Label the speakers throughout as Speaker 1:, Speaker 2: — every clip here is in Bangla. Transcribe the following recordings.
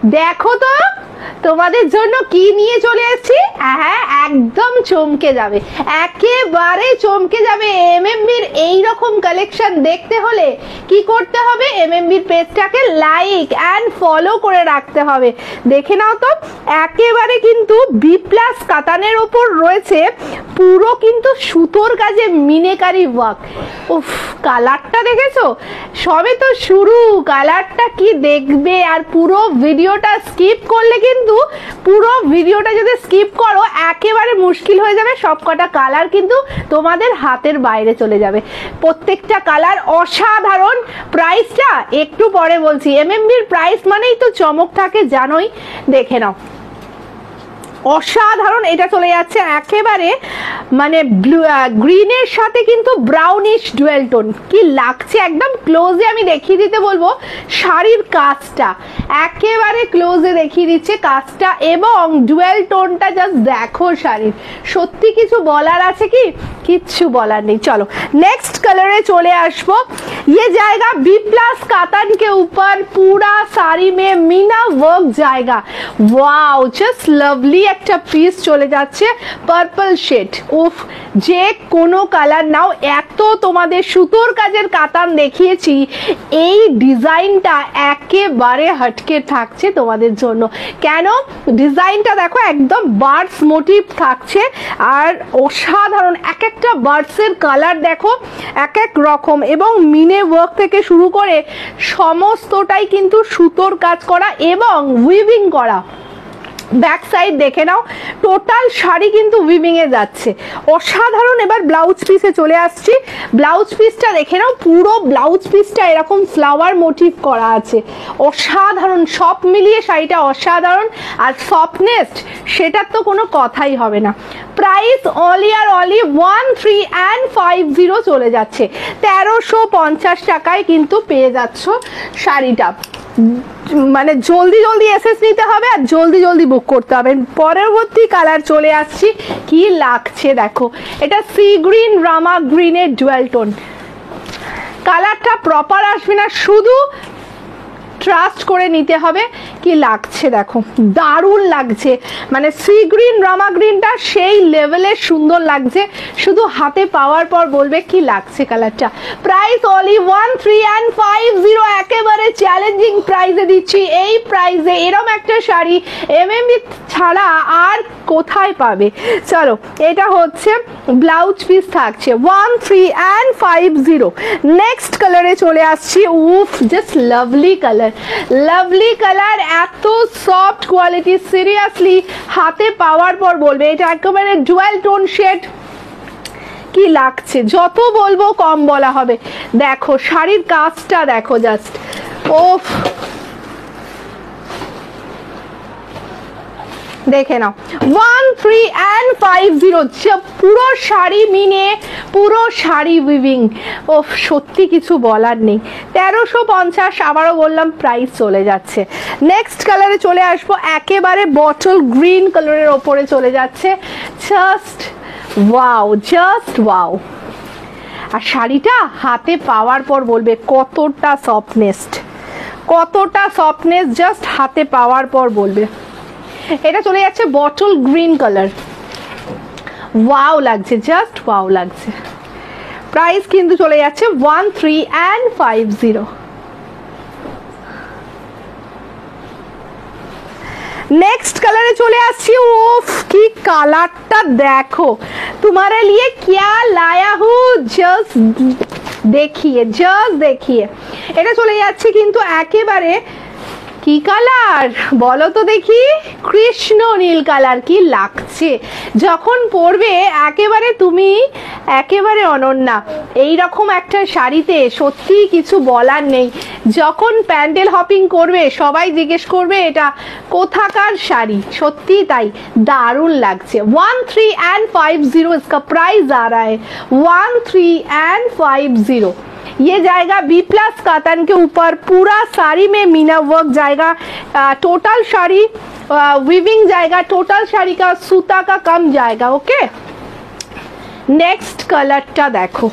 Speaker 1: দেখো তো তোমাদের জন্য কি নিয়ে চলে এসেছি। হ্যাঁ, একদম চমকে যাবে, একেবারে চমকে যাবে। এমএমবির এইরকম কালেকশন দেখতে হলে কি করতে হবে? এমএমবির পেজটাকে লাইক অ্যান্ড ফলো করে রাখতে হবে। দেখে নাও তো, একেবারে কিন্তু বি প্লাস কাতানের ওপর রয়েছে পুরো কিন্তু সুতোর কাজে মিনেকারি ওয়ার্ক। উফ, কালারটা দেখেছো? সবে তো শুরু, কালারটা কি দেখবে। আর পুরো ভিডিওটা স্কিপ করলে কিন্তু, পুরো ভিডিওটা যদি স্কিপ করো একেবারে মুশকিল হয়ে যাবে। সবকটা কালার কিন্তু তোমাদের হাতের বাইরে চলে যাবে। প্রত্যেকটা কালার অসাধারণ। প্রাইসটা একটু পরে বলছি। এমএমবির প্রাইস মানেই তো চমক থাকে, জানোই। দেখে নাও, অসাধারণ। এটা চলে যাচ্ছে একেবারে মানে ব্লু গ্রিনের সাথে কিন্তু ব্রাউনিশ ডুয়েল টোন। কি লাগছে, একদম ক্লোজে আমি দেখিয়ে দিতে বলবো শাড়ির কাজটা, একেবারে ক্লোজে দেখিয়ে দিচ্ছে কাজটা এবং ডুয়েল টোনটা। জাস্ট দেখো শাড়ির, সত্যি কিছু বলার আছে কি? কিচ্ছু বলার নেই। চলো नेक्स्ट कलर चले आसबो। ये जाएगा बी प्लस कातान के ऊपर पूरा साड़ी में मीना वर्क जाएगा। वाओ जस्ट लवली एक पिस चले जाच्छे पार्पल शेड। उफ जे कोनो कालार नाओ एतो तोमादेर सुतोर काजेर कातान देखिएछि এই ডিজাইনটা একেবারে হটকে থাকছে তোমাদের জন্য। কেন ডিজাইনটা দেখো একদম বার্ডস মোটিভ থাকছে আর অসাধারণ এক একটা বার্ডসের কালার দেখো এক এক রকম এবং মিনে ওয়ার্ক থেকে শুরু করে সমস্তটাই কিন্তু সুতোর কাজ করা এবং উইভিং করা। बैक साइड देखे नाओ टोटाल शाड़ी किन्तु उइविंग ए जाच्छे असाधारण। एबार ब्लाउज पिसे चले आसछि। ब्लाउज पिसटा देखे नाओ पुरो ब्लाउज पिसटा एरकम फ्लावर मोटिव करा आछे असाधारण। सब मिलिए शाड़ीटा असाधारण और सफ्टनेस सेटार तो कोनो कथाई होबे ना। प्राइस ओनली और ओनली 1350 चले जाच्छे 1350 टाकाय किन्तु पेये जाच्छो शाड़ीटा। মানে জলদি জলদি এসএস নিতে হবে আর জলদি জলদি বুক করতে হবে। পরবর্তী কালার চলে আসছি। কি লাগছে দেখো, এটা সি গ্রিন রামা গ্রিনের ডুয়াল টোন। কালারটা প্রপার আসবে না, শুধু ট্রাস্ট করে নিতে হবে। কি লাগছে দেখো, দারুণ লাগছে। মানে সি গ্রিন রামা গ্রিনটা সেই লেভেলের সুন্দর লাগছে, শুধু হাতে পাওয়ার পর বলবে কি লাগছে কালারটা। প্রাইস অনলি 1350 একেবারে চ্যালেঞ্জিং প্রাইসে দিচ্ছি। এই প্রাইসে এরকম একটা শাড়ি এমএমবি ছাড়া আর কোথায় পাবে। চলো এটা হচ্ছে ব্লাউজ পিস থাকছে 1350। নেক্সট কালারে চলে আসছি। উফ just lovely colour, lovely colour, এত সফট কোয়ালিটি। সিরিয়াসলি হাতে পাওয়ার পর বলবে এটা একেবারে ডুয়াল টোন শেড। কি লাগছে, যত বলবো কম বলা হবে। দেখো শাড়ির কাজটা দেখো জাস্ট। ওফ देखे ना 1350 পুরো শাড়ি মিনে পুরো শাড়ি উইভিং। ও সত্যি কিছু বলার নেই। 1350 আবারও বললাম প্রাইস চলে যাচ্ছে। নেক্সট কালারে চলে আসবো, একেবারে বটল গ্রিন কালারের ওপরে চলে যাচ্ছে। Just wow, just wow. আর শাড়িটা হাতে পাওয়ার পর বলবে কতটা সফটনেস, কতটা সফটনেস জাস্ট হাতে পাওয়ার পর বলবে। এটা চলে যাচ্ছে বটল গ্রিন কালার। ওয়াও লাগছে, জাস্ট ওয়াও লাগছে। প্রাইস কিন্তু চলে যাচ্ছে 1350। नेक्स्ट कलर चले आसी। ओफ की कलरटा देखो, तुम्हारे लिए क्या लाया हूँ जस्ट देखिए, जस्ट देखिए। এটা চলে যাচ্ছে কিন্তু একেবারে কি কালার বলো তো দেখি, কৃষ্ণ নীল কালার। কি লাগছে যখন পরবে একেবারে তুমি একেবারে অনন্যা। এই রকম একটা শাড়িতে সত্যি কিছু বলার নেই। যখন প্যান্ডেল হপিং করবে সবাই জিজ্ঞেস করবে এটা কোথাকার শাড়ি। সত্যি তাই, দারুণ লাগছে। 1350 इसका प्राइस आ रहा है 1350। ये जाएगा बी प्लस कातान के ऊपर पूरा साड़ी में मीना वर्क जाएगा। टोटल साड़ी वीविंग जाएगा, टोटल साड़ी का सूता का कम जाएगा। ओके नेक्स्ट कलरটা দেখো,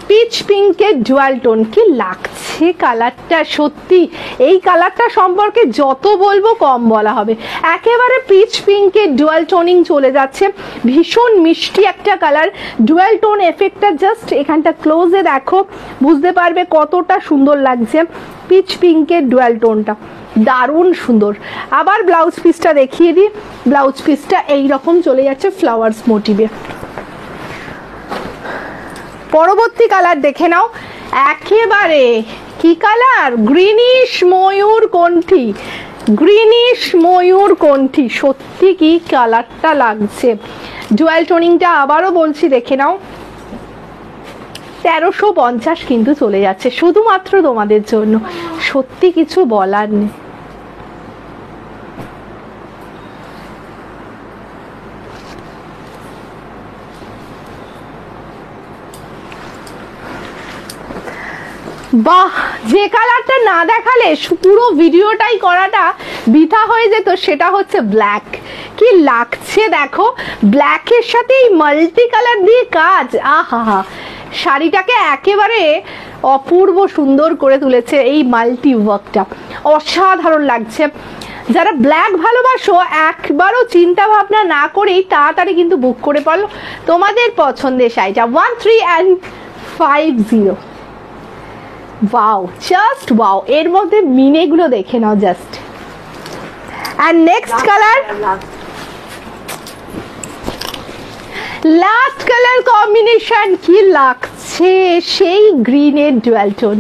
Speaker 1: পিচ পিঙ্কের ডুয়াল টোন, কি লাগছে কালারটা, সত্যি এই কালারটা সম্পর্কে যত বলবো কম বলা হবে। একেবারে পিচ পিঙ্কের ডুয়াল টোনিং চলে যাচ্ছে, ভীষণ মিষ্টি একটা কালার। ডুয়াল টোন এফেক্টটা জাস্ট এখানটা ক্লোজে দেখো, বুঝতে পারবে কতটা সুন্দর লাগছে পিচ পিঙ্কের ডুয়াল টোনটা, দারুণ সুন্দর। আবার ব্লাউজ পিসটা দেখিয়ে দিই, ব্লাউজ পিসটা এইরকম চলে যাচ্ছে ফ্লাওয়ার্স মোটিভে। পরবর্তী কালার দেখে নাও, একেবারে কি কালার, গ্রিনিশ ময়ূর কণ্ঠী, গ্রিনিশ ময়ূর কণ্ঠী, সত্যি কি কালারটা লাগছে। ডুয়াল টোনিংটা আবারও বলছি দেখে নাও, 1350 কিন্তু চলে যাচ্ছে শুধুমাত্র তোমাদের জন্য, সত্যি কিছু বলার নেই। বাহ, যে কালারটা না দেখালে পুরো ভিডিওটাই করাটা বৃথা হয়ে যেত, সেটা হচ্ছে ব্ল্যাক। কি লাগছে দেখো, ব্ল্যাকের সাথে এই মাল্টি কালার দিয়ে কাজ, আহা, শাড়িটাকে একেবারে অপূর্ব সুন্দর করে তুলেছে এই মাল্টি ওয়ার্কটা, অসাধারণ লাগছে। যারা ব্ল্যাক ভালোবাসো একবারও চিন্তা ভাবনা না করেই তাড়াতাড়ি কিন্তু বুক করে পড়ো তোমাদের পছন্দের শাড়িটা। 1350। ওয়াও, জাস্ট ওয়াও, এর মধ্যে মিনেগুলো দেখে নাও just. And next colour, last colour combination, কি লাগছে সেই গ্রিনের ডুয়াল টোন,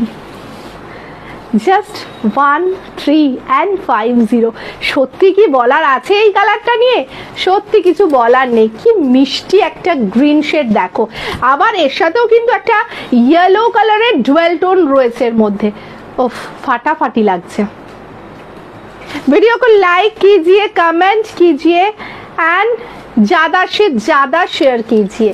Speaker 1: জাস্ট 1350। সত্যি কি বলার আছে এই কালারটা নিয়ে, সত্যি কিছু বলার নেই। কি মিষ্টি একটা গ্রিন শেড দেখো, আবার এর সাথেও কিন্তু একটা ইয়েলো কালারের ডুয়াল টোন রয়েছে এর মধ্যে, ওফ ফাটাফাটি লাগছে। वीडियो को लाइक कीजिए, कमेंट कीजिए एंड ज़्यादा से ज़्यादा शेयर कीजिए।